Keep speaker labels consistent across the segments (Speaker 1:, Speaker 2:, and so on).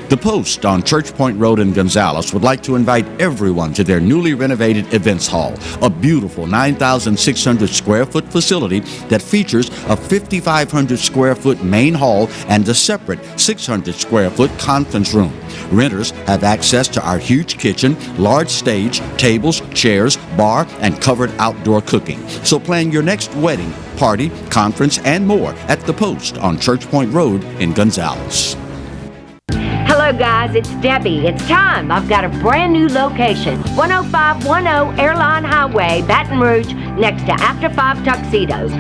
Speaker 1: The Post on Church Point Road in Gonzales would like to invite everyone to their newly renovated events hall, a beautiful 9,600 square foot facility that features a 5,500 square foot main hall and a separate 600 square foot conference room. Renters have access to our huge kitchen, large stage, tables, chairs, bar, and covered outdoor cooking. So plan your next wedding, party, conference, and more at The Post on Church Point Road in Gonzales.
Speaker 2: Hello guys, it's Debbie. It's time. I've got a brand new location. 10510 Airline Highway, Baton Rouge, next to After 5 Tuxedos.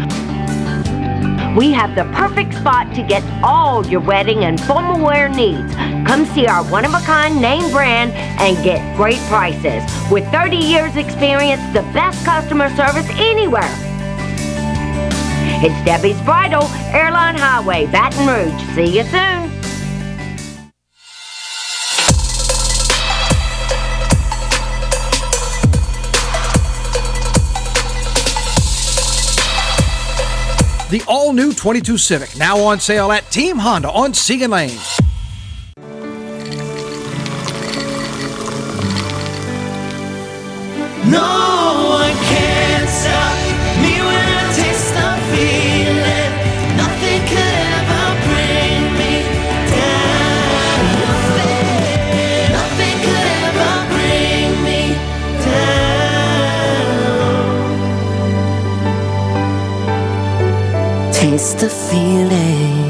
Speaker 2: We have the perfect spot to get all your wedding and formal wear needs. Come see our one-of-a-kind name brand and get great prices. With 30 years experience, the best customer service anywhere. It's Debbie's Bridal, Airline Highway, Baton Rouge. See you soon.
Speaker 3: The all-new 22 Civic, now on sale at Team Honda on Segan Lane.
Speaker 4: No one can stop me when I taste the feeling. Nothing could ever bring me down. Nothing could ever bring me down. Taste the feeling.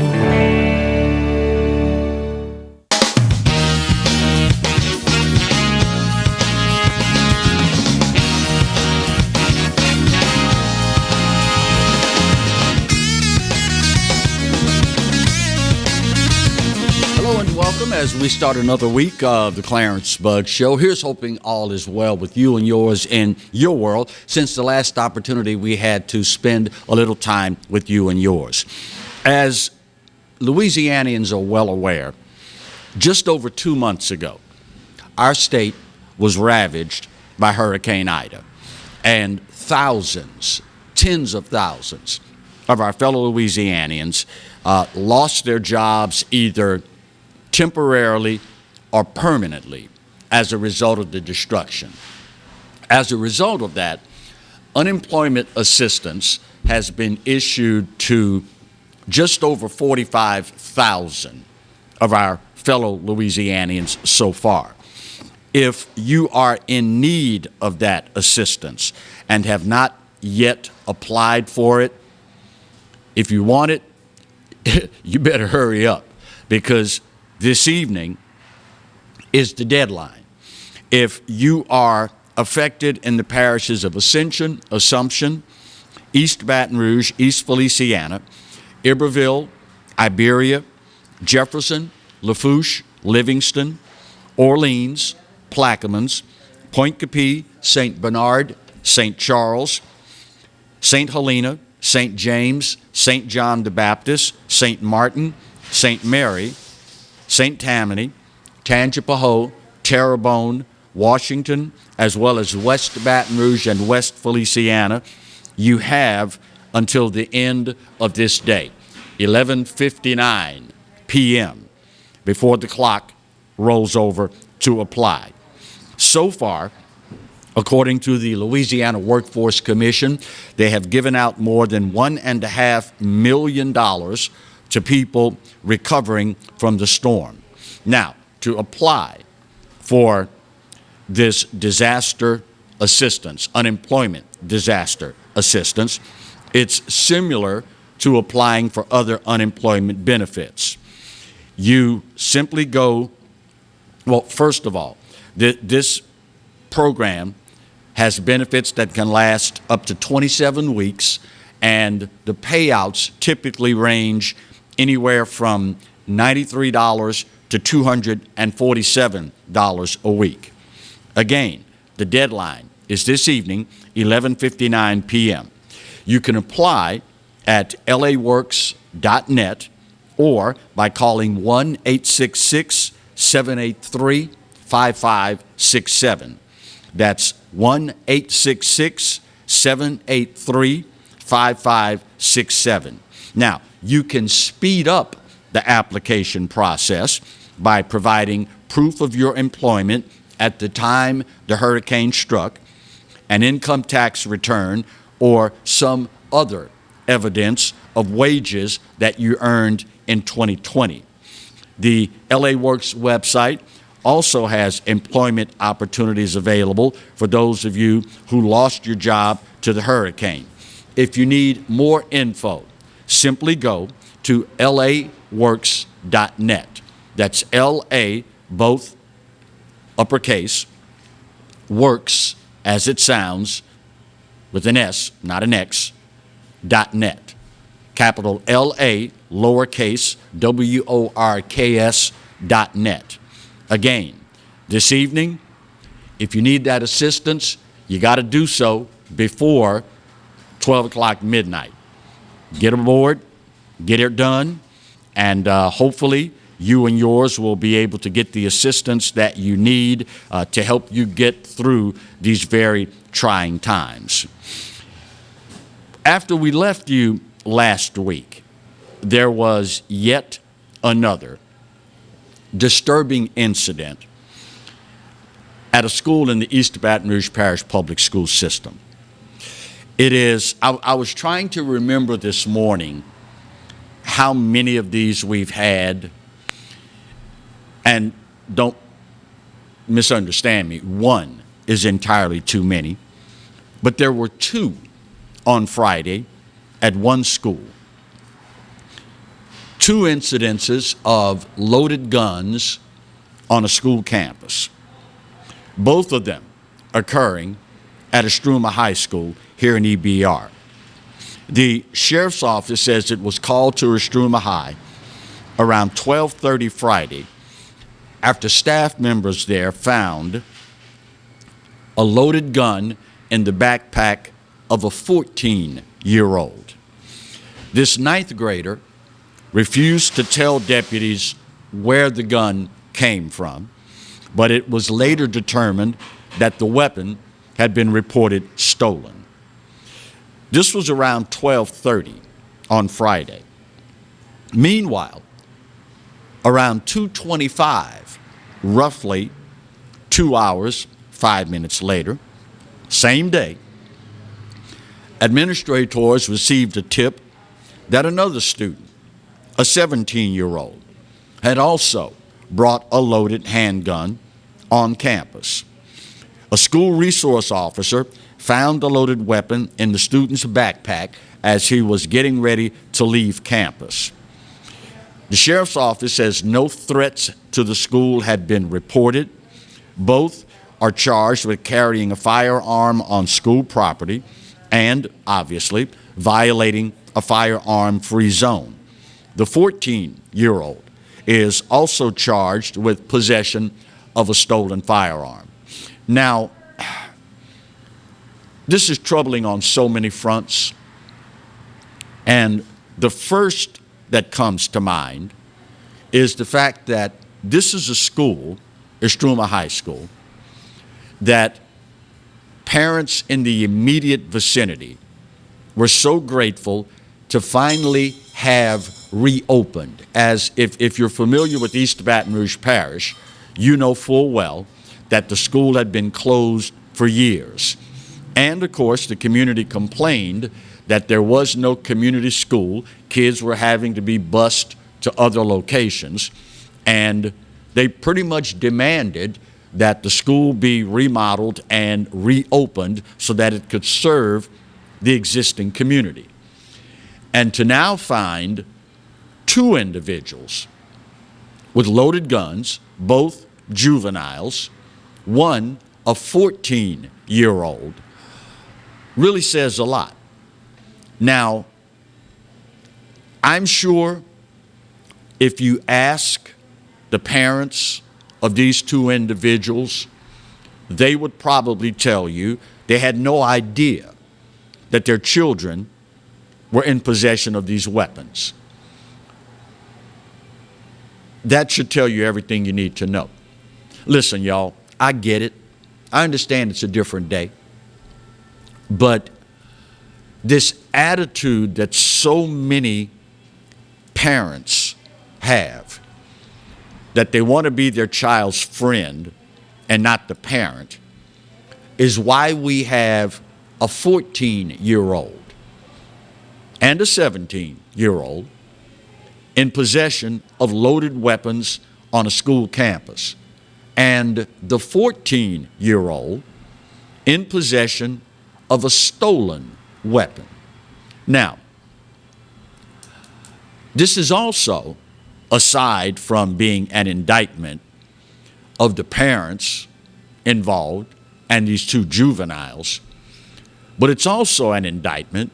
Speaker 1: Welcome as we start another week of the Clarence Bug Show. Here's hoping all is well with you and yours in your world since the last opportunity we had to spend a little time with you and yours. As Louisianians are well aware, just over 2 months ago, our state was ravaged by Hurricane Ida, and thousands, tens of thousands of our fellow Louisianians lost their jobs either temporarily or permanently as a result of the destruction. As a result of that, unemployment assistance has been issued to just over 45,000 of our fellow Louisianians so far. If you are in need of that assistance and have not yet applied for it, if you want it, you better hurry up, because this evening is the deadline. If you are affected in the parishes of Ascension, Assumption, East Baton Rouge, East Feliciana, Iberville, Iberia, Jefferson, Lafourche, Livingston, Orleans, Plaquemines, Point Capee, St. Bernard, St. Charles, St. Helena, St. James, St. John the Baptist, St. Martin, St. Mary, St. Tammany, Tangipahoa, Terrebonne, Washington, as well as West Baton Rouge and West Feliciana, you have until the end of this day, 11:59 p.m., before the clock rolls over to apply. So far, according to the Louisiana Workforce Commission, they have given out more than $1.5 million to people recovering from the storm. Now, to apply for this disaster assistance, unemployment disaster assistance, it's similar to applying for other unemployment benefits. You simply go, well, first of all, this program has benefits that can last up to 27 weeks, and the payouts typically range anywhere from $93 to $247 a week. Again, the deadline is this evening, 11:59 p.m. You can apply at laworks.net or by calling 1-866-783-5567. That's 1-866-783-5567. Now, you can speed up the application process by providing proof of your employment at the time the hurricane struck, an income tax return, or some other evidence of wages that you earned in 2020. The LA Works website also has employment opportunities available for those of you who lost your job to the hurricane. If you need more info, simply go to laworks.net. That's LA, both uppercase, works, as it sounds, with an S, not an X, .net. Capital LA, lowercase, WORKS, .net. Again, this evening, if you need that assistance, you got to do so before 12 o'clock midnight. Get aboard, get it done, and hopefully you and yours will be able to get the assistance that you need to help you get through these very trying times. After we left you last week, there was yet another disturbing incident at a school in the East Baton Rouge Parish Public School System. It is, I was trying to remember this morning how many of these we've had, and don't misunderstand me, one is entirely too many, but there were two on Friday at one school. Two incidences of loaded guns on a school campus, both of them occurring at Estruma High School here in EBR. The sheriff's office says it was called to Estruma High around 12:30 Friday after staff members there found a loaded gun in the backpack of a 14-year-old. This ninth grader refused to tell deputies where the gun came from, but it was later determined that the weapon had been reported stolen. This was around 12:30 on Friday. Meanwhile, around 2:25, roughly 2 hours, 5 minutes later, same day, administrators received a tip that another student, a 17-year-old, had also brought a loaded handgun on campus. A school resource officer found the loaded weapon in the student's backpack as he was getting ready to leave campus. The sheriff's office says no threats to the school had been reported. Both are charged with carrying a firearm on school property and, obviously, violating a firearm-free zone. The 14-year-old is also charged with possession of a stolen firearm. Now, this is troubling on so many fronts, and the first that comes to mind is the fact that this is a school, Estruma High School, that parents in the immediate vicinity were so grateful to finally have reopened. As if you're familiar with East Baton Rouge Parish, you know full well that the school had been closed for years. And of course, the community complained that there was no community school. Kids were having to be bused to other locations, and they pretty much demanded that the school be remodeled and reopened so that it could serve the existing community. And to now find two individuals with loaded guns, both juveniles, one a 14-year-old, really says a lot. Now, I'm sure if you ask the parents of these two individuals, they would probably tell you they had no idea that their children were in possession of these weapons. That should tell you everything you need to know. Listen, y'all, I get it. I understand it's a different day. But this attitude that so many parents have, that they want to be their child's friend and not the parent, is why we have a 14-year-old and a 17-year-old in possession of loaded weapons on a school campus, and the 14-year-old in possession of a stolen weapon. Now, this is also, aside from being an indictment of the parents involved and these two juveniles, but it's also an indictment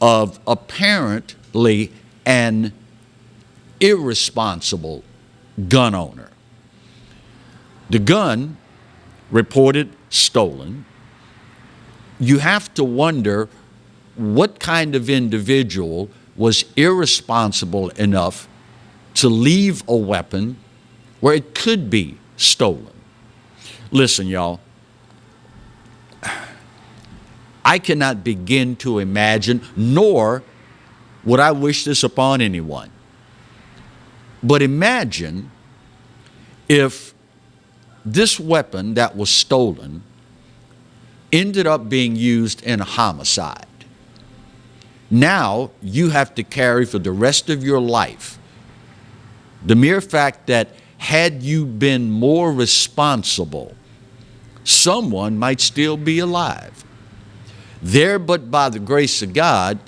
Speaker 1: of apparently an irresponsible gun owner. The gun reported stolen. You have to wonder what kind of individual was irresponsible enough to leave a weapon where it could be stolen. Listen, y'all, I cannot begin to imagine, nor would I wish this upon anyone, but imagine if this weapon that was stolen ended up being used in a homicide. Now you have to carry for the rest of your life the mere fact that had you been more responsible, someone might still be alive. There, but by the grace of God,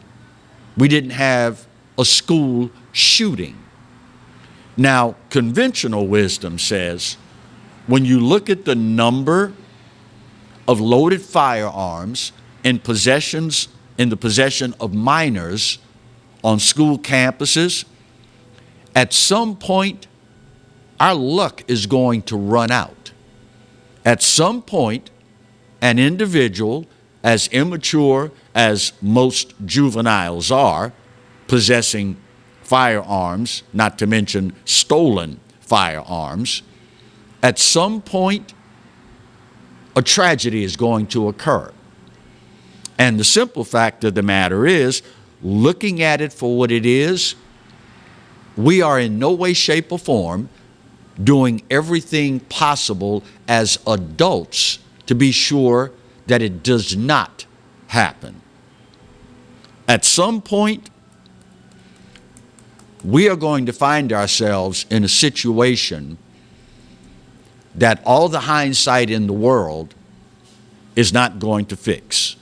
Speaker 1: we didn't have a school shooting. Now, conventional wisdom says when you look at the number of loaded firearms in the possession of minors on school campuses, at some point, our luck is going to run out. At some point, an individual, as immature as most juveniles are, possessing firearms, not to mention stolen firearms, at some point, a tragedy is going to occur. And the simple fact of the matter is, looking at it for what it is, we are in no way, shape, or form doing everything possible as adults to be sure that it does not happen. At some point, we are going to find ourselves in a situation that all the hindsight in the world is not going to fix.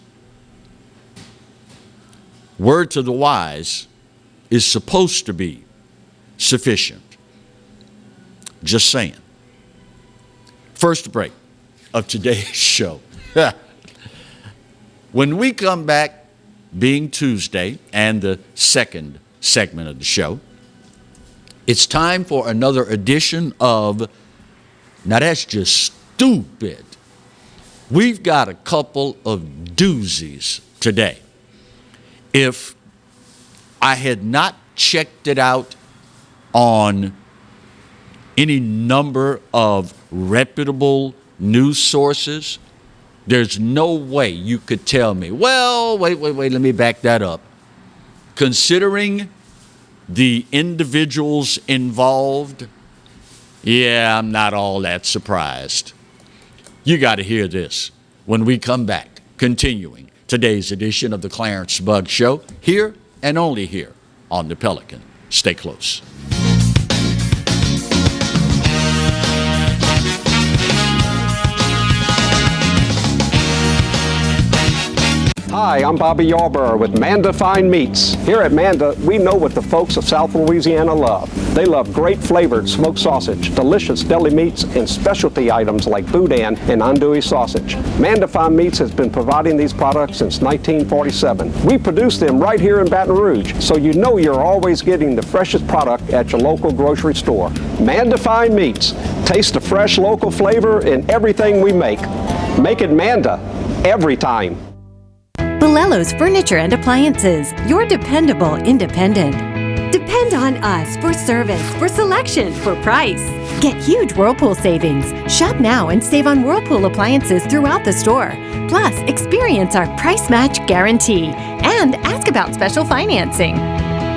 Speaker 1: Word to the wise is supposed to be sufficient. Just saying. First break of today's show. When we come back, being Tuesday and the second segment of the show, it's time for another edition of Now That's Just Stupid. We've got a couple of doozies today. If I had not checked it out on any number of reputable news sources, there's no way you could tell me, well, wait, let me back that up. Considering the individuals involved, yeah, I'm not all that surprised. You got to hear this when we come back, continuing today's edition of the Clarence Bug Show, here and only here on the Pelican. Stay close.
Speaker 5: Hi, I'm Bobby Yarborough with Manda Fine Meats. Here at Manda, we know what the folks of South Louisiana love. They love great flavored smoked sausage, delicious deli meats, and specialty items like boudin and andouille sausage. Manda Fine Meats has been providing these products since 1947. We produce them right here in Baton Rouge, so you know you're always getting the freshest product at your local grocery store. Manda Fine Meats. Taste the fresh local flavor in everything we make. Make it Manda every time.
Speaker 6: Bolello's Furniture and Appliances, your dependable independent. Depend on us for service, for selection, for price. Get huge Whirlpool savings. Shop now and save on Whirlpool appliances throughout the store. Plus, experience our price match guarantee and ask about special financing.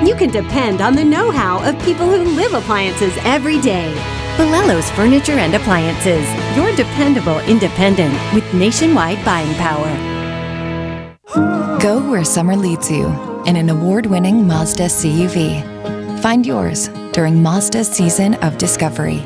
Speaker 6: you can depend on the know-how of people who live appliances every day. Bolello's Furniture and Appliances, your dependable independent with nationwide buying power.
Speaker 7: Go where summer leads you in an award-winning Mazda CUV. Find yours during Mazda's season of discovery.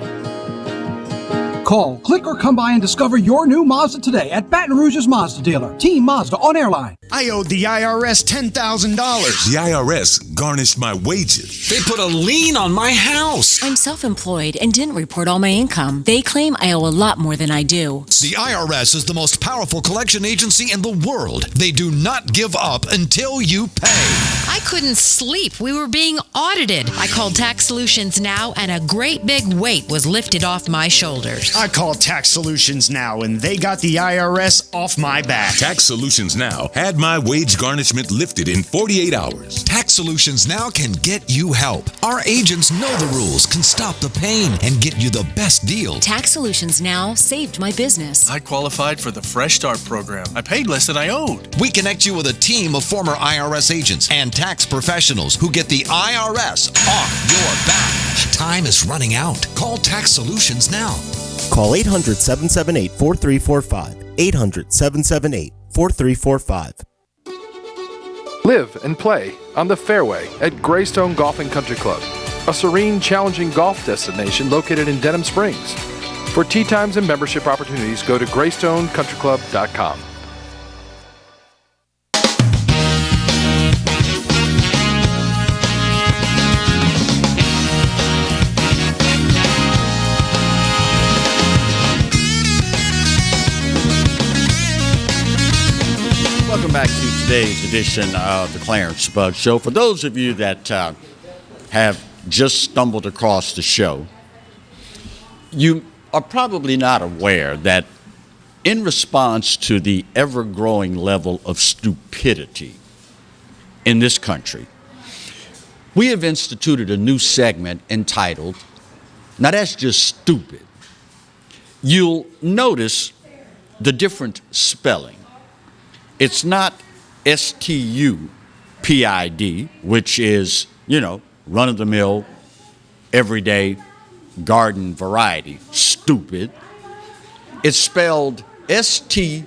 Speaker 3: Call, click, or come by and discover your new Mazda today at Baton Rouge's Mazda dealer, Team Mazda on Airline.
Speaker 8: I owed the IRS $10,000.
Speaker 9: The IRS garnished my wages.
Speaker 10: They put a lien on my house.
Speaker 11: I'm self-employed and didn't report all my income. They claim I owe a lot more than I do.
Speaker 8: The IRS is the most powerful collection agency in the world. They do not give up until you pay.
Speaker 12: I couldn't sleep. We were being audited. I called Tax Solutions Now, and a great big weight was lifted off my shoulders.
Speaker 8: I called Tax Solutions Now, and they got the IRS off my back.
Speaker 9: Tax Solutions Now had my wage garnishment lifted in 48 hours.
Speaker 13: Tax Solutions Now can get you help. Our agents know the rules, can stop the pain, and get you the best deal.
Speaker 11: Tax Solutions Now saved my business.
Speaker 14: I qualified for the Fresh Start program. I paid less than I owed.
Speaker 13: We connect you with a team of former IRS agents and tax professionals who get the IRS off your back. Time is running out. Call Tax Solutions now.
Speaker 15: Call 800-778-4345. 800-778-4345.
Speaker 16: Live and play on the fairway at Greystone Golf and Country Club, a serene, challenging golf destination located in Denham Springs. For tee times and membership opportunities, go to GreystoneCountryClub.com.
Speaker 1: Welcome back to today's edition of the Clarence Bug Show. For those of you that have just stumbled across the show, you are probably not aware that in response to the ever-growing level of stupidity in this country, we have instituted a new segment entitled, now that's just stupid. You'll notice the different spelling. It's not S-T-U-P-I-D, which is, run-of-the-mill, everyday, garden variety, stupid. It's spelled S-T-O-O-P-I-D,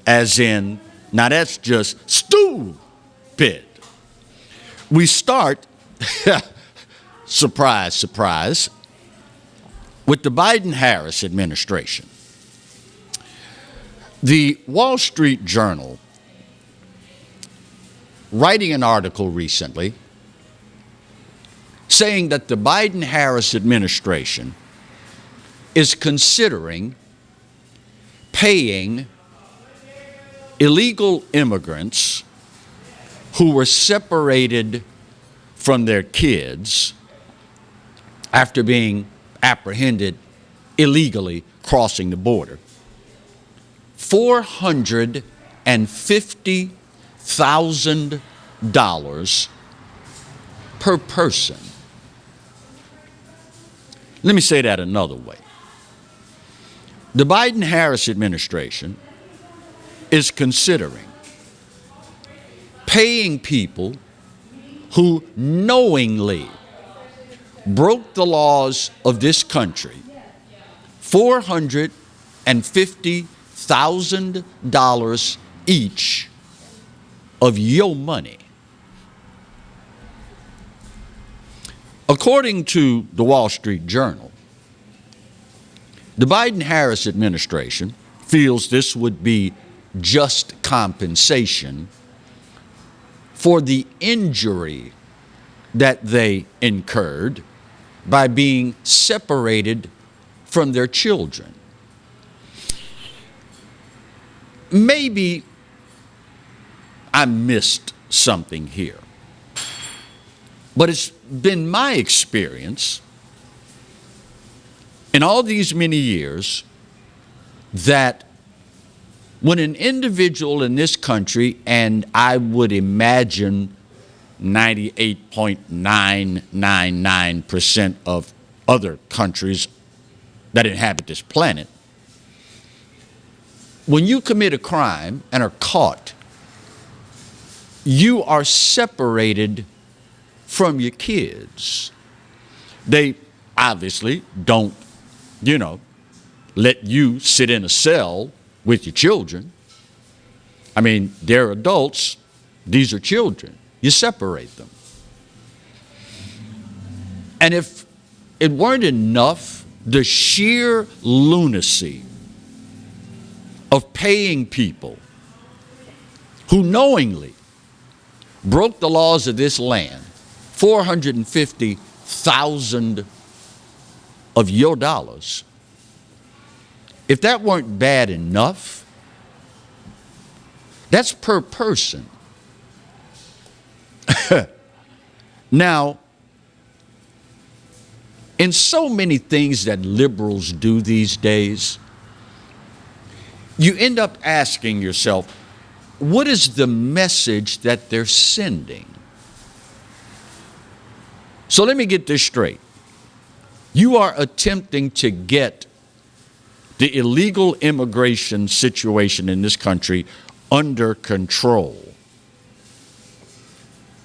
Speaker 1: as in, now that's just stupid. We start, surprise, surprise, with the Biden-Harris administration. The Wall Street Journal, writing an article recently, saying that the Biden-Harris administration is considering paying illegal immigrants who were separated from their kids after being apprehended illegally crossing the border $450,000 per person. Let me say that another way. The Biden-Harris administration is considering paying people who knowingly broke the laws of this country $450,000 each of your money. According to the Wall Street Journal, the Biden-Harris administration feels this would be just compensation for the injury that they incurred by being separated from their children. Maybe I missed something here, but it's been my experience in all these many years that when an individual in this country, and I would imagine 98.999% of other countries that inhabit this planet, when you commit a crime and are caught, you are separated from your kids. They obviously don't, let you sit in a cell with your children. I mean, they're adults. These are children. You separate them. And if it weren't enough, the sheer lunacy of paying people who knowingly broke the laws of this land, 450,000 of your dollars, if that weren't bad enough, that's per person. Now, in so many things that liberals do these days, you end up asking yourself, what is the message that they're sending? So let me get this straight. You are attempting to get the illegal immigration situation in this country under control.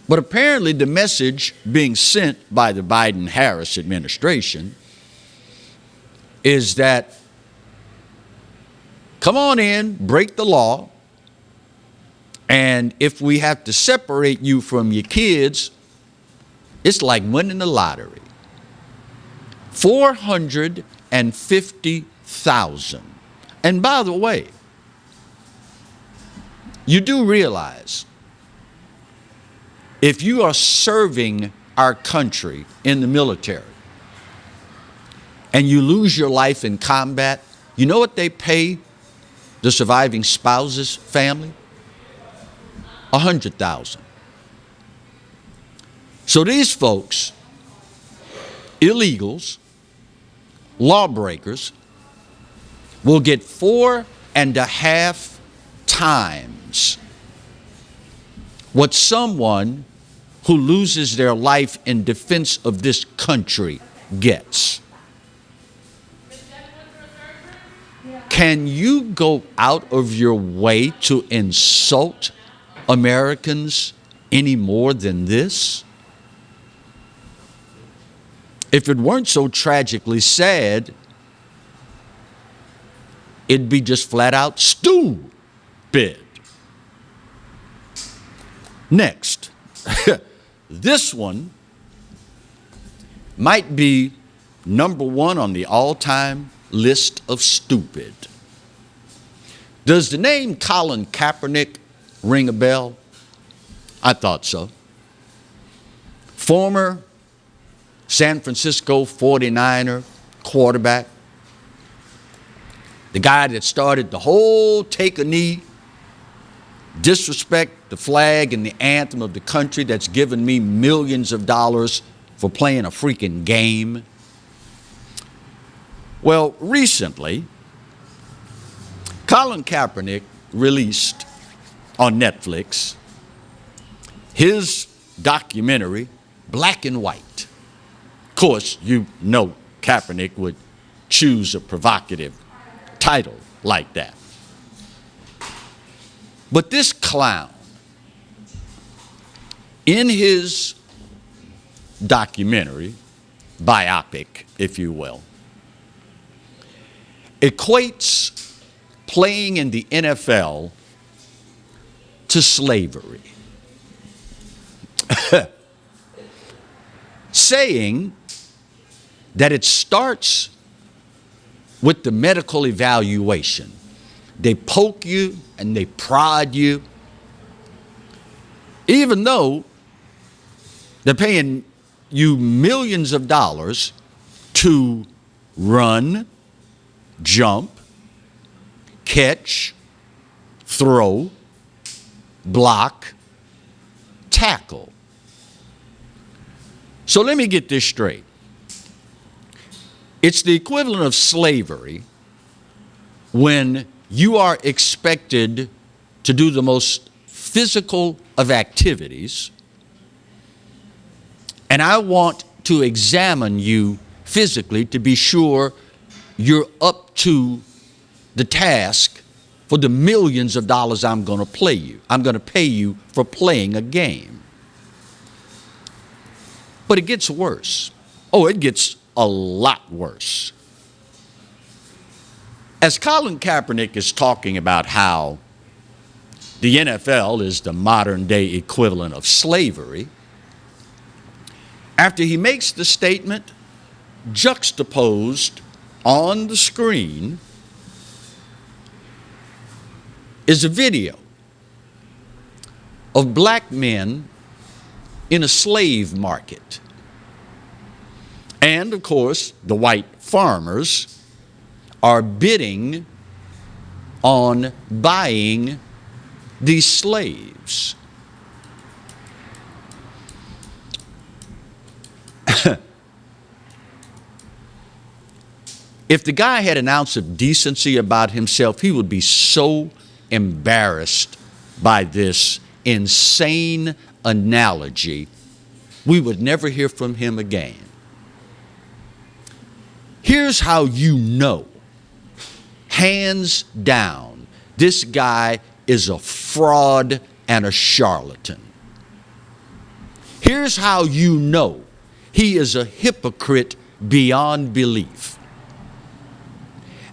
Speaker 1: But apparently the message being sent by the Biden-Harris administration is that, come on in, break the law, and if we have to separate you from your kids, it's like winning the lottery. 450,000. And by the way, you do realize if you are serving our country in the military and you lose your life in combat, you know what they pay the surviving spouse's family? $100,000. So these folks, illegals, lawbreakers, will get 4.5 times what someone who loses their life in defense of this country gets. Can you go out of your way to insult Americans any more than this? If it weren't so tragically sad, it'd be just flat out stupid. Next, this one might be number one on the all-time list of stupid. Does the name Colin Kaepernick ring a bell? I thought so. Former San Francisco 49er quarterback. The guy that started the whole take a knee, disrespect the flag and the anthem of the country that's given me millions of dollars for playing a freaking game. Well, recently, Colin Kaepernick released on Netflix his documentary, Black and White. Of course, you know Kaepernick would choose a provocative title like that. But this clown, in his documentary, biopic, if you will, equates playing in the NFL to slavery. Saying that it starts with the medical evaluation. They poke you and they prod you, even though they're paying you millions of dollars to run, jump, catch, throw, block, tackle. So let me get this straight. It's the equivalent of slavery when you are expected to do the most physical of activities, and I want to examine you physically to be sure you're up to the task for the millions of dollars I'm going to play you. I'm going to pay you for playing a game. But it gets worse. Oh, it gets a lot worse. As Colin Kaepernick is talking about how the NFL is the modern day equivalent of slavery, after he makes the statement, juxtaposed on the screen is a video of black men in a slave market. And, of course, the white farmers are bidding on buying these slaves. If the guy had an ounce of decency about himself, he would be so embarrassed by this insane analogy, we would never hear from him again. Here's how you know, hands down, this guy is a fraud and a charlatan. Here's how you know he is a hypocrite beyond belief.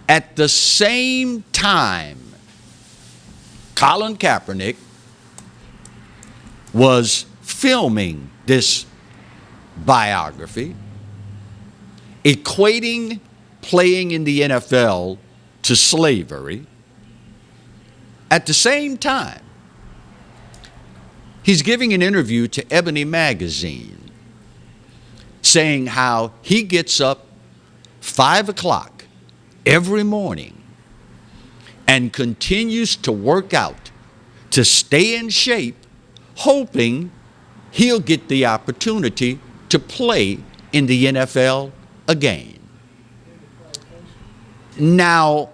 Speaker 1: At the same time, Colin Kaepernick was filming this biography, equating playing in the NFL to slavery. At the same time, he's giving an interview to Ebony magazine saying how he gets up 5 o'clock every morning and continues to work out to stay in shape, hoping he'll get the opportunity to play in the NFL again. Now,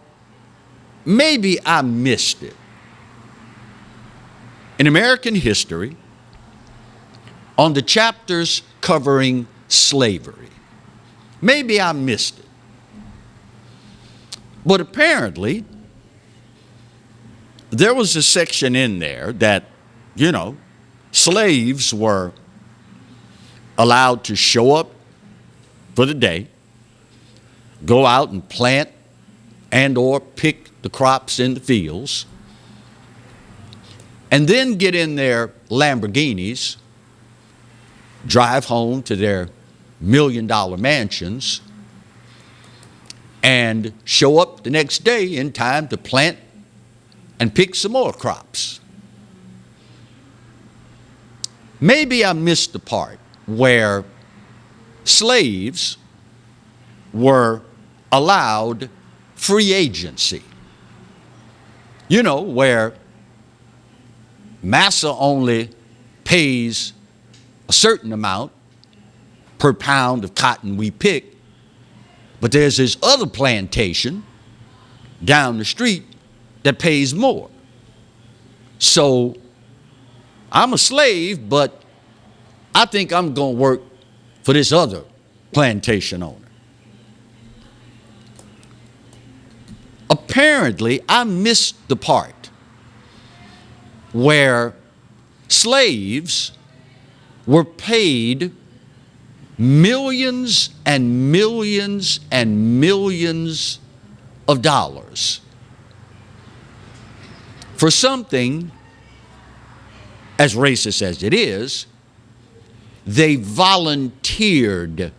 Speaker 1: maybe I missed it. In American history, on the chapters covering slavery, maybe I missed it. But apparently, there was a section in there that, slaves were allowed to show up for the day, go out and plant and or pick the crops in the fields, and then get in their Lamborghinis, drive home to their million-dollar mansions, and show up the next day in time to plant and pick some more crops. Maybe I missed the part where slaves were allowed free agency. Where massa only pays a certain amount per pound of cotton we pick, but there's this other plantation down the street that pays more. So I'm a slave, but I think I'm going to work for this other plantation owner. Apparently, I missed the part where slaves were paid millions and millions and millions of dollars for something, as racist as it is, they volunteered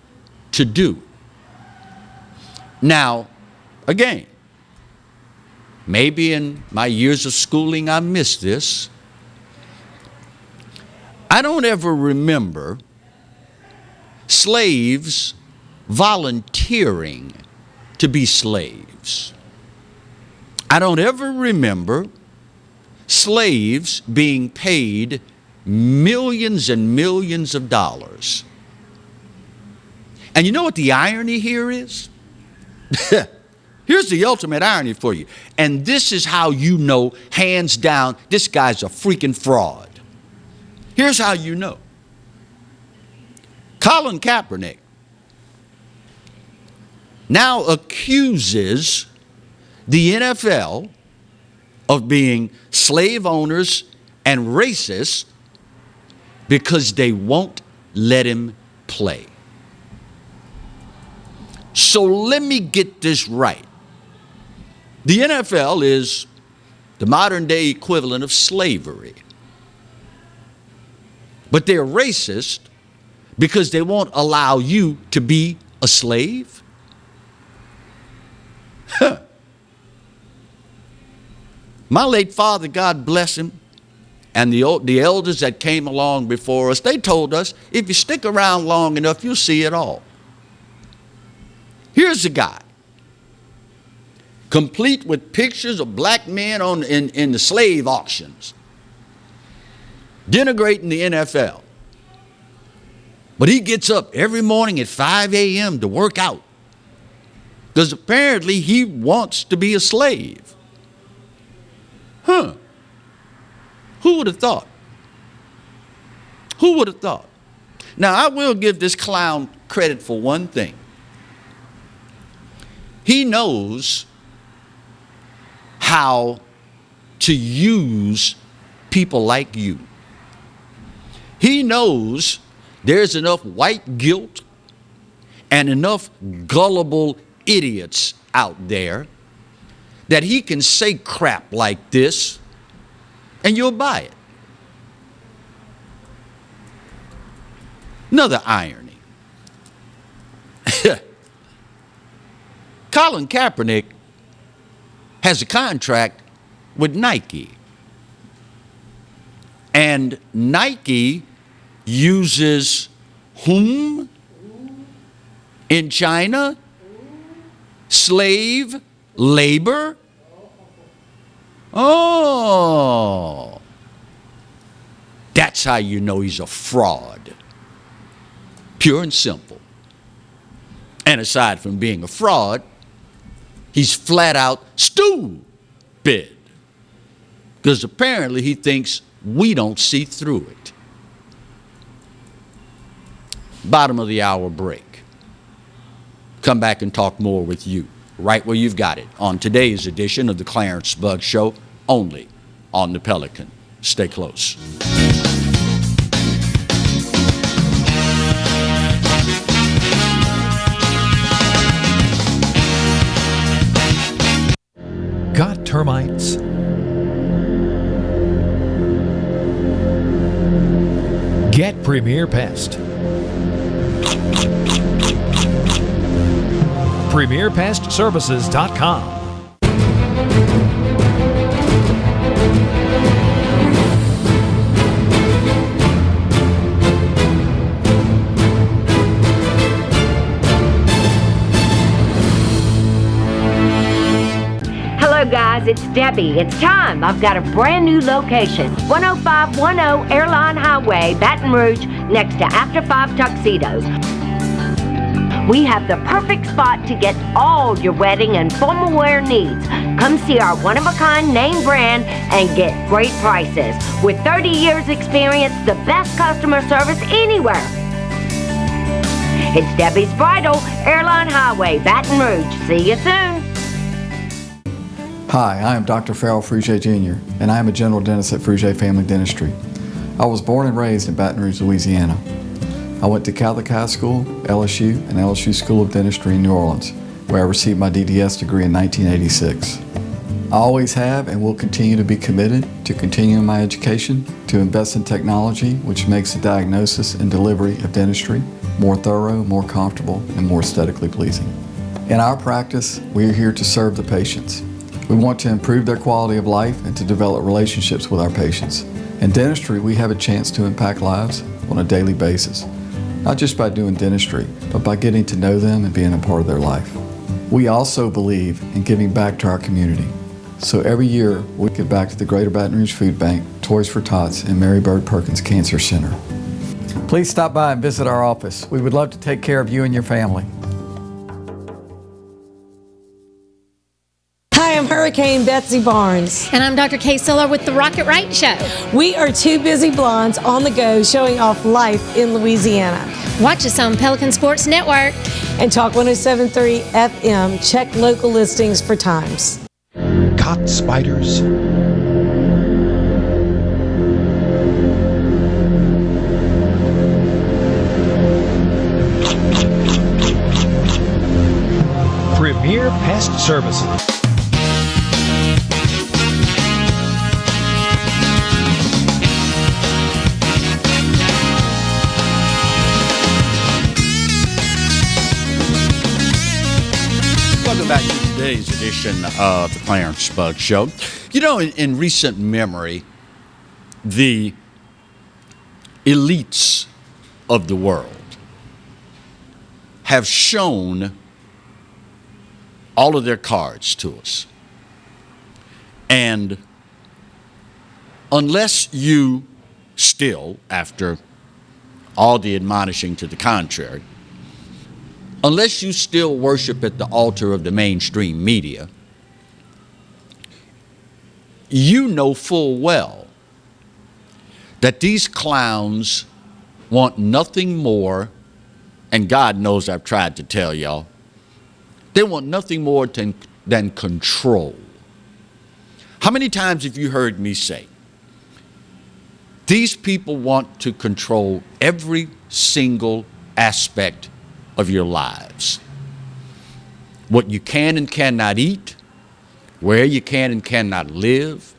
Speaker 1: to do. Now, again, maybe in my years of schooling I missed this. I don't ever remember slaves volunteering to be slaves. I don't ever remember slaves being paid millions and millions of dollars. And you know what the irony here is? Here's the ultimate irony for you. And this is how you know, hands down, this guy's a freaking fraud. Here's how you know. Colin Kaepernick now accuses the NFL of being slave owners and racists because they won't let him play. So let me get this right. The NFL is the modern day equivalent of slavery. But they're racist because they won't allow you to be a slave? Huh. My late father, God bless him, and the elders that came along before us, they told us, if you stick around long enough, you'll see it all. Here's a guy, complete with pictures of black men in the slave auctions, denigrating the NFL. But he gets up every morning at 5 a.m. to work out because apparently he wants to be a slave. Huh. Who would have thought? Who would have thought? Now, I will give this clown credit for one thing. He knows how to use people like you. He knows there's enough white guilt and enough gullible idiots out there that he can say crap like this and you'll buy it. Another irony. Colin Kaepernick has a contract with Nike. And Nike uses whom in China? Slave labor? Oh, that's how you know he's a fraud. Pure and simple. And aside from being a fraud, he's flat out stupid. Because apparently he thinks we don't see through it. Bottom of the hour break. Come back and talk more with you, right where you've got it, on today's edition of the Clarence Bugg Show, only on the Pelican. Stay close.
Speaker 15: Got termites? Get Premier Pest. PremierPestServices.com.
Speaker 2: Hello guys, it's Debbie. It's time. I've got a brand new location. 10510 Airline Highway, Baton Rouge, next to After 5 Tuxedos. We have the perfect spot to get all your wedding and formal wear needs. Come see our one-of-a-kind name brand and get great prices. With 30 years experience, the best customer service anywhere. It's Debbie's Bridal, Airline Highway, Baton Rouge. See you soon.
Speaker 17: Hi, I am Dr. Farrell Frugier Jr., and I am a general dentist at Frugier Family Dentistry. I was born and raised in Baton Rouge, Louisiana. I went to Catholic High School, LSU, and LSU School of Dentistry in New Orleans, where I received my DDS degree in 1986. I always have and will continue to be committed to continuing my education, to invest in technology which makes the diagnosis and delivery of dentistry more thorough, more comfortable, and more aesthetically pleasing. In our practice, we are here to serve the patients. We want to improve their quality of life and to develop relationships with our patients. In dentistry, we have a chance to impact lives on a daily basis, not just by doing dentistry, but by getting to know them and being a part of their life. We also believe in giving back to our community. So every year, we give back to the Greater Baton Rouge Food Bank, Toys for Tots, and Mary Bird Perkins Cancer Center. Please stop by and visit our office. We would love to take care of you and your family.
Speaker 18: Hi, I'm Hurricane Betsy Barnes.
Speaker 19: And I'm Dr. Kay Siller with The Rocket Right Show.
Speaker 18: We are two busy blondes on the go showing off life in Louisiana.
Speaker 19: Watch us on Pelican Sports Network.
Speaker 18: And Talk 107.3 FM. Check local listings for times.
Speaker 15: Caught spiders? Premier Pest Services.
Speaker 1: Welcome back to today's edition of the Clarence Bug Show. You know, in recent memory, the elites of the world have shown all of their cards to us. And unless you still, after all the admonishing to the contrary, unless you still worship at the altar of the mainstream media, you know full well that these clowns want nothing more, and God knows I've tried to tell y'all, they want nothing more than control. How many times have you heard me say, these people want to control every single aspect of your lives? What you can and cannot eat, where you can and cannot live,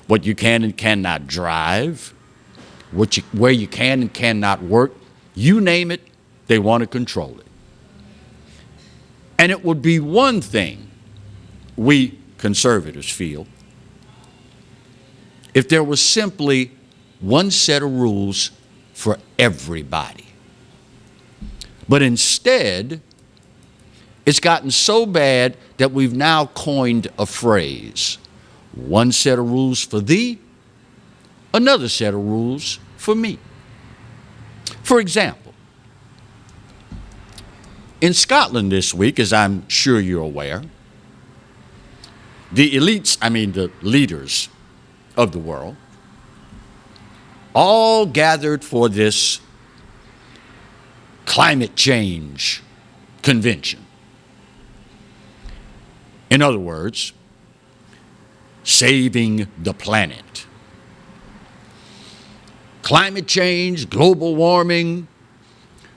Speaker 1: what you can and cannot drive, where you can and cannot work, you name it, they want to control it. And it would be one thing, we conservatives feel, if there was simply one set of rules for everybody. But instead, it's gotten so bad that we've now coined a phrase: one set of rules for thee, another set of rules for me. For example, in Scotland this week, as I'm sure you're aware, the elites, the leaders of the world, all gathered for this climate change convention. In other words, saving the planet. Climate change, global warming,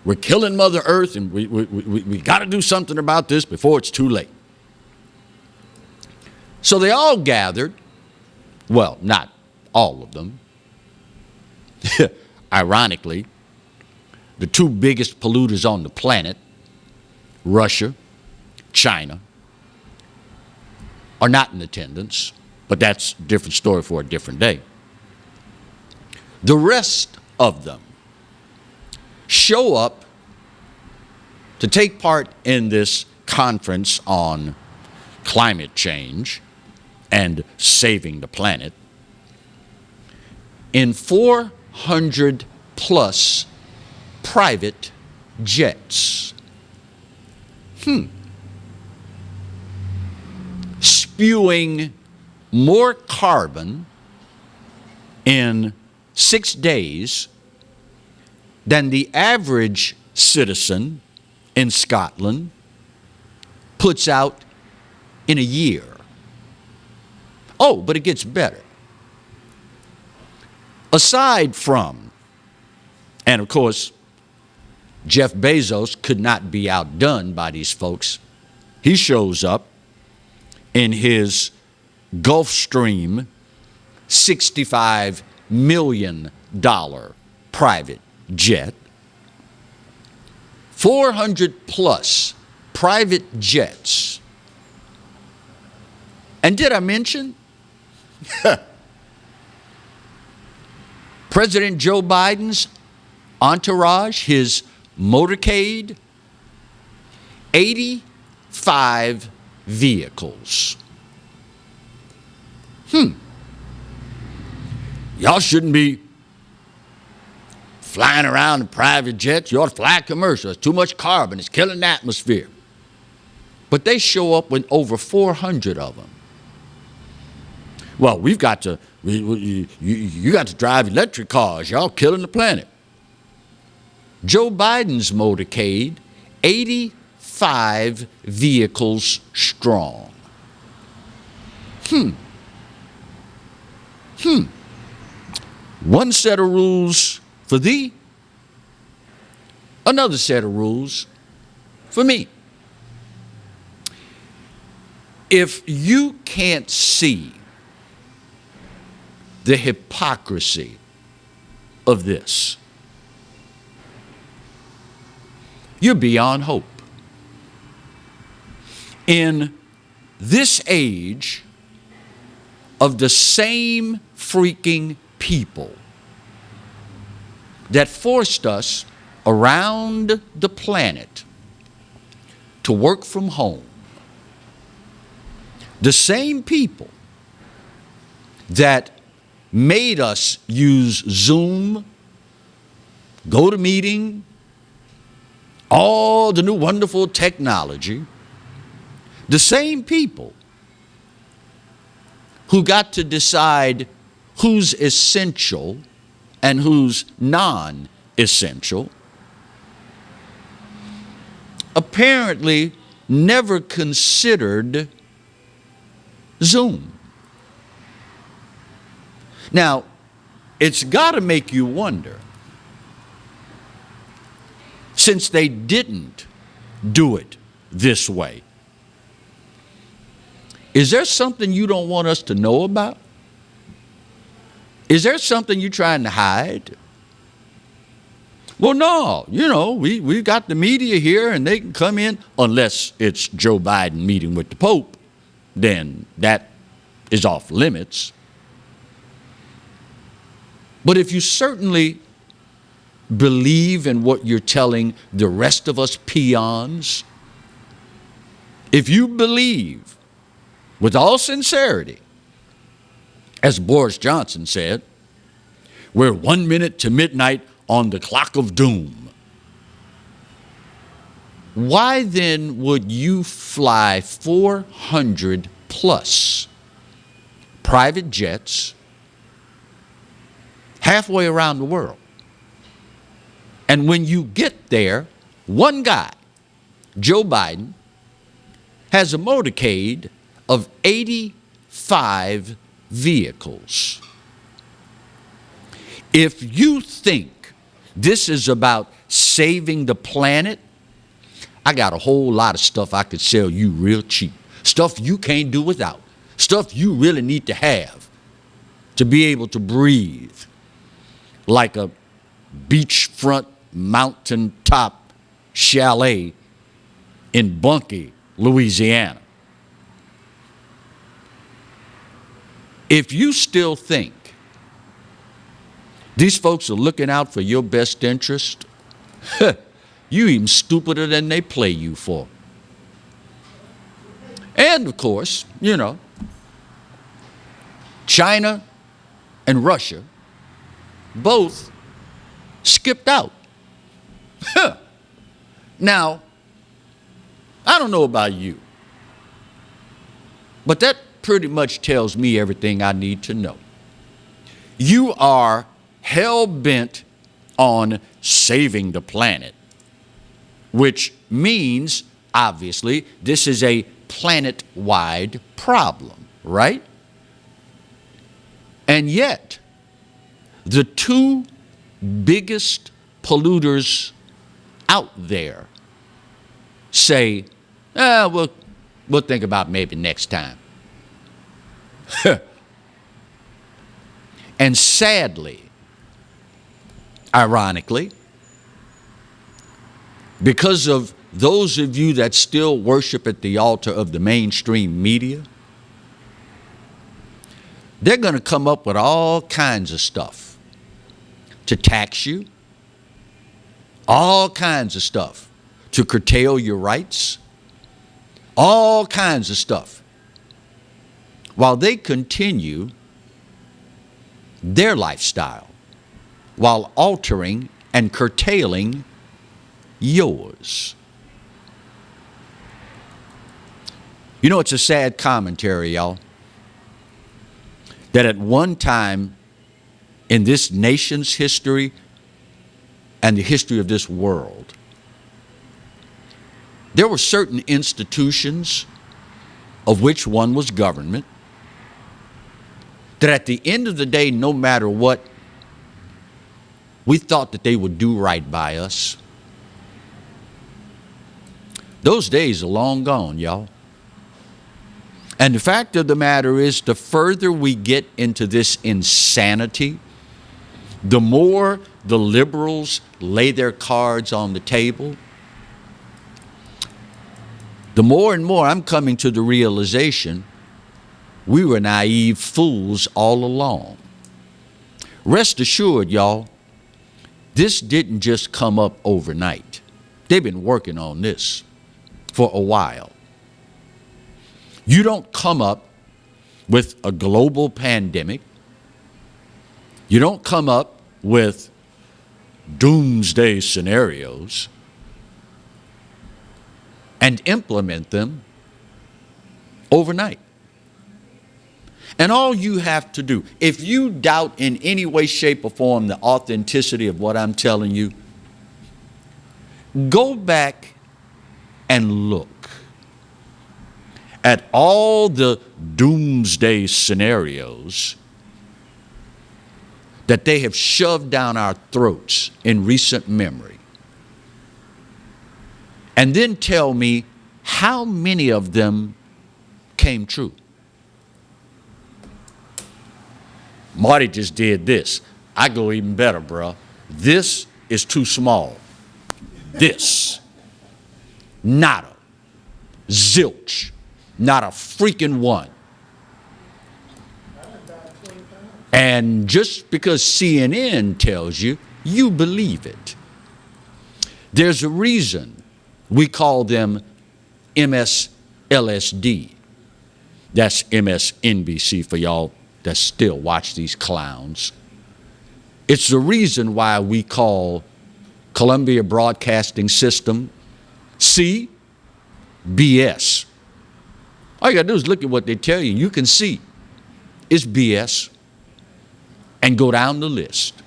Speaker 1: we're killing Mother Earth, and we got to do something about this before it's too late. So they all gathered, well, not all of them. Ironically, the two biggest polluters on the planet, Russia, China, are not in attendance, but that's a different story for a different day. The rest of them show up to take part in this conference on climate change and saving the planet in 400 plus private jets. Spewing more carbon in 6 days than the average citizen in Scotland puts out in a year. Oh, but it gets better. Aside from, and of course, Jeff Bezos could not be outdone by these folks. He shows up in his Gulfstream $65 million private jet. 400 plus private jets. And did I mention President Joe Biden's entourage, his motorcade? 85 vehicles. Y'all shouldn't be flying around in private jets. You ought to fly commercial. It's too much carbon. It's killing the atmosphere. But they show up with over 400 of them. Well, you got to drive electric cars. Y'all killing the planet. Joe Biden's motorcade, 85 vehicles strong. One set of rules for thee, another set of rules for me. If you can't see the hypocrisy of this, you're beyond hope. In this age of the same freaking people that forced us around the planet to work from home, the same people that made us use Zoom, GoToMeeting, all the new wonderful technology, the same people who got to decide who's essential and who's non-essential, apparently never considered Zoom. Now, it's got to make you wonder, since they didn't do it this way, is there something you don't want us to know about? Is there something you're trying to hide? Well, no, we got the media here and they can come in, unless it's Joe Biden meeting with the Pope, then that is off limits. But if you certainly believe in what you're telling the rest of us peons, if you believe with all sincerity, as Boris Johnson said, we're 1 minute to midnight on the clock of doom, why then would you fly 400 plus private jets halfway around the world? And when you get there, one guy, Joe Biden, has a motorcade of 85 vehicles. If you think this is about saving the planet, I got a whole lot of stuff I could sell you real cheap. Stuff you can't do without. Stuff you really need to have to be able to breathe like a beachfront mountaintop chalet in Bunkie, Louisiana. If you still think these folks are looking out for your best interest, you even stupider than they play you for. And of course, China and Russia both skipped out. Now, I don't know about you, but that pretty much tells me everything I need to know. You are hell-bent on saving the planet, which means, obviously, this is a planet-wide problem, right? And yet, the two biggest polluters out there say, we'll think about maybe next time. And sadly, ironically, because of those of you that still worship at the altar of the mainstream media, they're going to come up with all kinds of stuff to tax you, all kinds of stuff to curtail your rights, all kinds of stuff, while they continue their lifestyle, while altering and curtailing yours. It's a sad commentary, y'all, that at one time in this nation's history and the history of this world, there were certain institutions, of which one was government, that at the end of the day, no matter what, we thought that they would do right by us. Those days are long gone, y'all. And the fact of the matter is, the further we get into this insanity, the more the liberals lay their cards on the table, the more and more I'm coming to the realization we were naive fools all along. Rest assured, y'all, this didn't just come up overnight. They've been working on this for a while. You don't come up with a global pandemic. You don't come up with doomsday scenarios and implement them overnight. And all you have to do, if you doubt in any way, shape, or form the authenticity of what I'm telling you, go back and look at all the doomsday scenarios that they have shoved down our throats in recent memory. And then tell me how many of them came true. Marty just did this. I go even better, bruh. This is too small. This. Nada. Zilch. Not a freaking one. And just because CNN tells you, you believe it. There's a reason we call them MSLSD. That's MSNBC for y'all that still watch these clowns. It's the reason why we call Columbia Broadcasting System CBS. All you gotta do is look at what they tell you. You can see it's BS. And go down the list.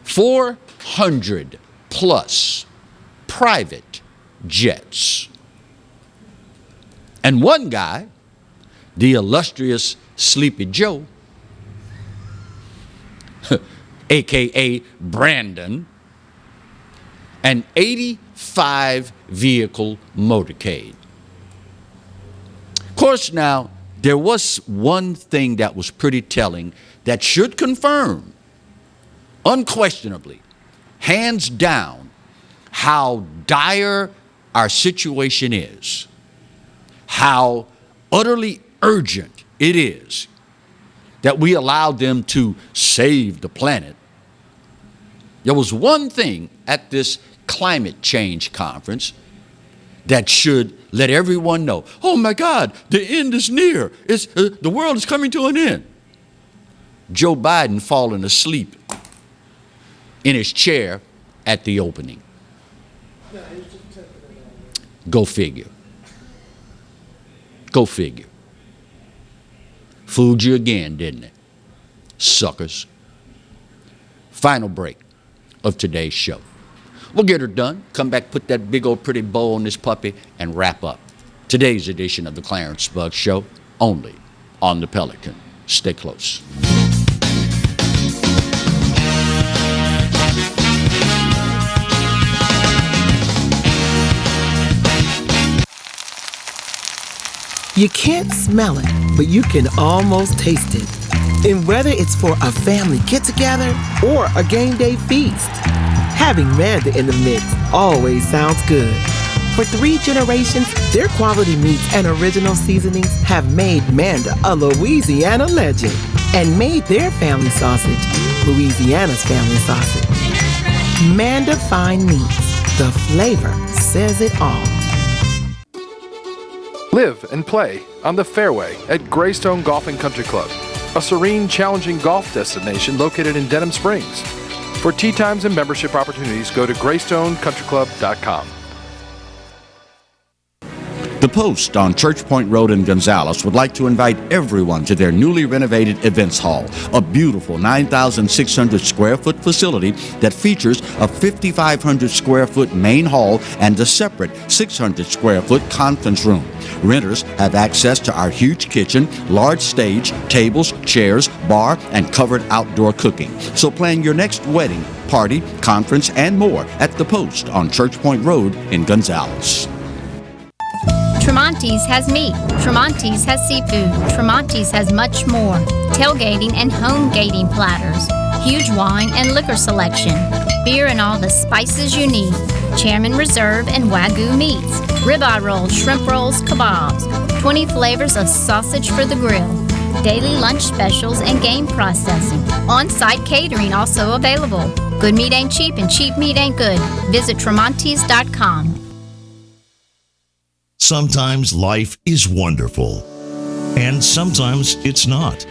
Speaker 1: 400 plus private jets. And one guy, the illustrious Sleepy Joe, aka Brandon, an 85 vehicle motorcade. Of course, now, there was one thing that was pretty telling that should confirm, unquestionably, hands down, how dire our situation is, how utterly urgent it is that we allowed them to save the planet. There was one thing at this climate change conference that should let everyone know, oh my God, the end is near. The world is coming to an end. Joe Biden falling asleep in his chair at the opening. Go figure. Go figure. Fooled you again, didn't it? Suckers. Final break of today's show. We'll get her done, come back, put that big old pretty bow on this puppy, and wrap up today's edition of the Clarence Bugg Show, only on the Pelican. Stay close.
Speaker 20: You can't smell it, but you can almost taste it. And whether it's for a family get-together or a game day feast, having Manda in the mix always sounds good. For 3 generations, their quality meats and original seasonings have made Manda a Louisiana legend and made their family sausage Louisiana's family sausage. Manda Fine Meats. The flavor says it all.
Speaker 16: Live and play on the fairway at Greystone Golf and Country Club, a serene, challenging golf destination located in Denham Springs. For tee times and membership opportunities, go to GreystonecountryClub.com.
Speaker 1: The Post on Church Point Road in Gonzales would like to invite everyone to their newly renovated events hall, a beautiful 9,600 square foot facility that features a 5,500 square foot main hall and a separate 600 square foot conference room. Renters have access to our huge kitchen, large stage, tables, chairs, bar, and covered outdoor cooking. So plan your next wedding, party, conference, and more at The Post on Church Point Road in Gonzales.
Speaker 21: Tremonti's has meat. Tremonti's has seafood. Tremonti's has much more. Tailgating and home gating platters. Huge wine and liquor selection. Beer and all the spices you need. Chairman Reserve and Wagyu meats. Ribeye rolls, shrimp rolls, kebabs. 20 flavors of sausage for the grill. Daily lunch specials and game processing. On-site catering also available. Good meat ain't cheap and cheap meat ain't good. Visit Tremonti's.com.
Speaker 22: Sometimes life is wonderful, and sometimes it's not.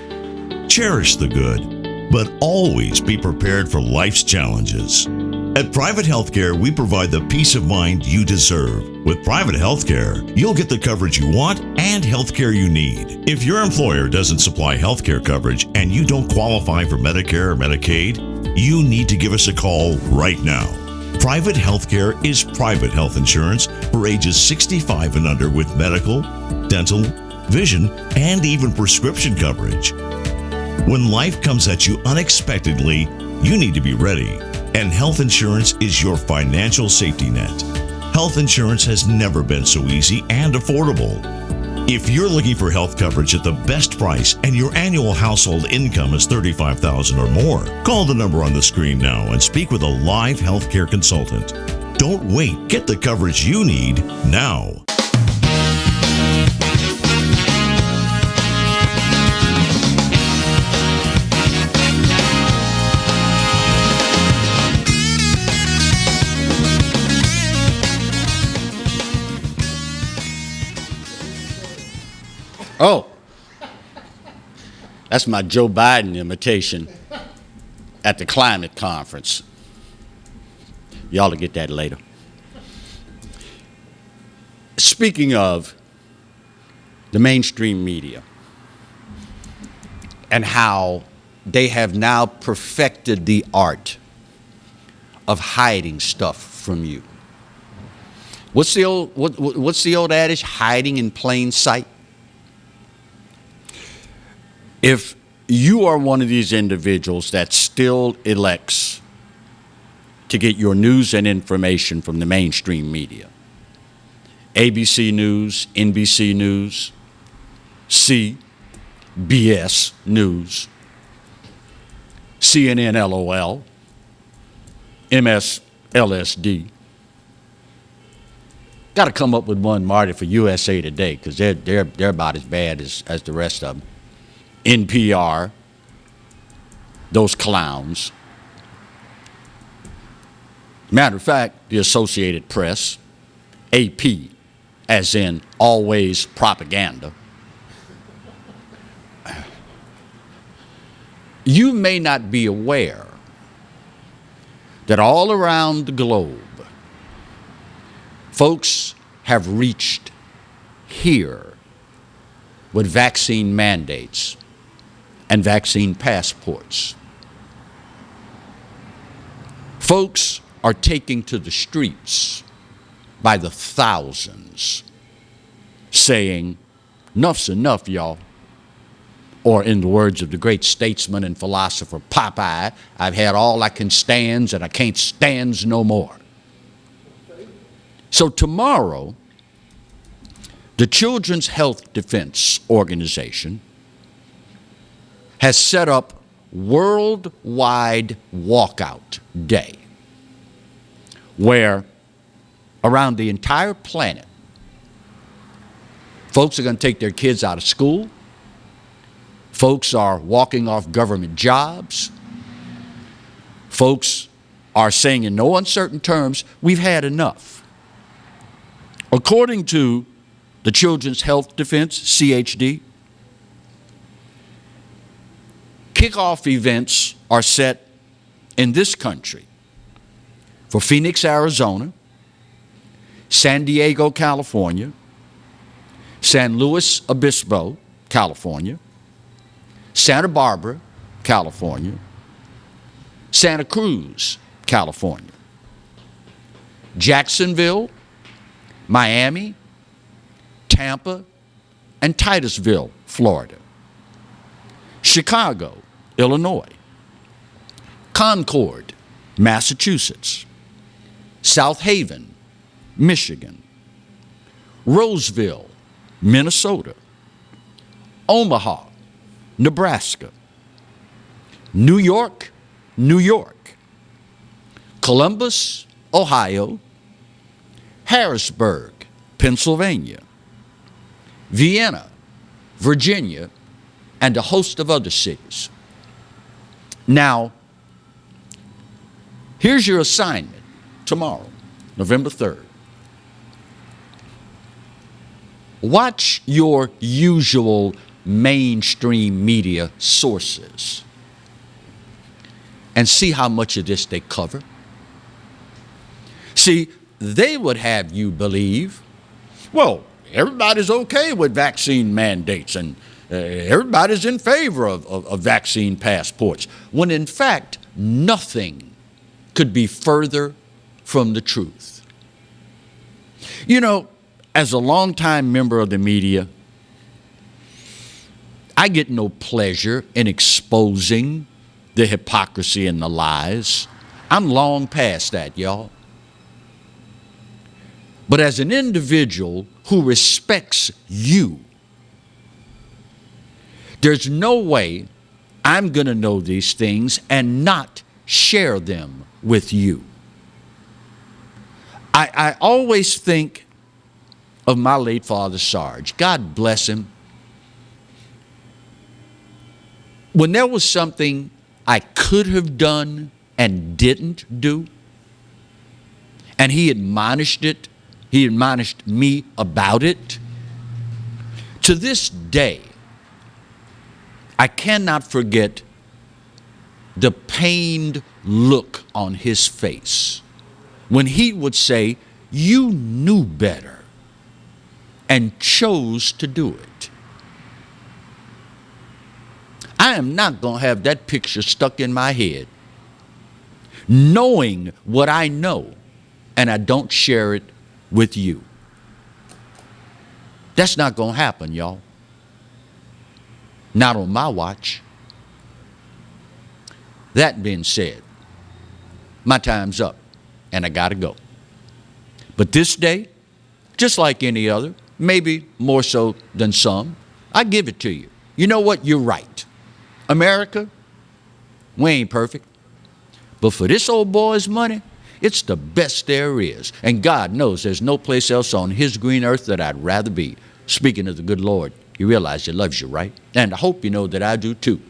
Speaker 22: Cherish the good, but always be prepared for life's challenges. At Private Healthcare, we provide the peace of mind you deserve. With Private Healthcare, you'll get the coverage you want and healthcare you need. If your employer doesn't supply healthcare coverage and you don't qualify for Medicare or Medicaid, you need to give us a call right now. Private Healthcare is private health insurance for ages 65 and under with medical, dental, vision, and even prescription coverage. When life comes at you unexpectedly, you need to be ready. And health insurance is your financial safety net. Health insurance has never been so easy and affordable. If you're looking for health coverage at the best price and your annual household income is $35,000 or more, call the number on the screen now and speak with a live healthcare consultant. Don't wait. Get the coverage you need now.
Speaker 1: Oh, that's my Joe Biden imitation at the climate conference. Y'all will get that later. Speaking of the mainstream media and how they have now perfected the art of hiding stuff from you. What's the old adage? Hiding in plain sight. If you are one of these individuals that still elects to get your news and information from the mainstream media, ABC News, NBC News, CBS News, CNN LOL, MSLSD, got to come up with one, Marty, for USA Today, because they're about as bad as the rest of them. NPR, those clowns. Matter of fact, the Associated Press, AP, as in always propaganda. You may not be aware that all around the globe, folks have reached here with vaccine mandates and vaccine passports. Folks are taking to the streets by the thousands, saying, "Enough's enough, y'all." Or in the words of the great statesman and philosopher Popeye, "I've had all I can stands and I can't stands no more." So tomorrow, the Children's Health Defense Organization has set up worldwide walkout day, where around the entire planet, folks are going to take their kids out of school. Folks are walking off government jobs. Folks are saying in no uncertain terms, we've had enough. According to the Children's Health Defense, CHD, kickoff events are set in this country for Phoenix, Arizona, San Diego, California, San Luis Obispo, California, Santa Barbara, California, Santa Cruz, California, Jacksonville, Miami, Tampa, and Titusville, Florida, Chicago, Illinois, Concord, Massachusetts, South Haven, Michigan, Roseville, Minnesota, Omaha, Nebraska, New York, New York, Columbus, Ohio, Harrisburg, Pennsylvania, Vienna, Virginia, and a host of other cities. Now, here's your assignment tomorrow, November 3rd. Watch your usual mainstream media sources and see how much of this they cover. See, they would have you believe, well, everybody's okay with vaccine mandates and everybody's in favor of vaccine passports, when in fact, nothing could be further from the truth. You know, as a longtime member of the media, I get no pleasure in exposing the hypocrisy and the lies. I'm long past that, y'all. But as an individual who respects you, there's no way I'm going to know these things and not share them with you. I always think of my late father, Sarge. God bless him. When there was something I could have done and didn't do, and he admonished me about it, to this day, I cannot forget the pained look on his face when he would say, "You knew better and chose to do it." I am not going to have that picture stuck in my head, knowing what I know, and I don't share it with you. That's not going to happen, y'all. Not on my watch. That being said, my time's up, and I got to go. But this day, just like any other, maybe more so than some, I give it to you. You know what? You're right. America, we ain't perfect. But for this old boy's money, it's the best there is. And God knows there's no place else on his green earth that I'd rather be. Speaking of the good Lord, you realize he loves you, right? And I hope you know that I do too.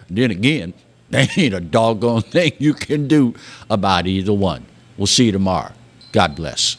Speaker 1: Then again, there ain't a doggone thing you can do about either one. We'll see you tomorrow. God bless.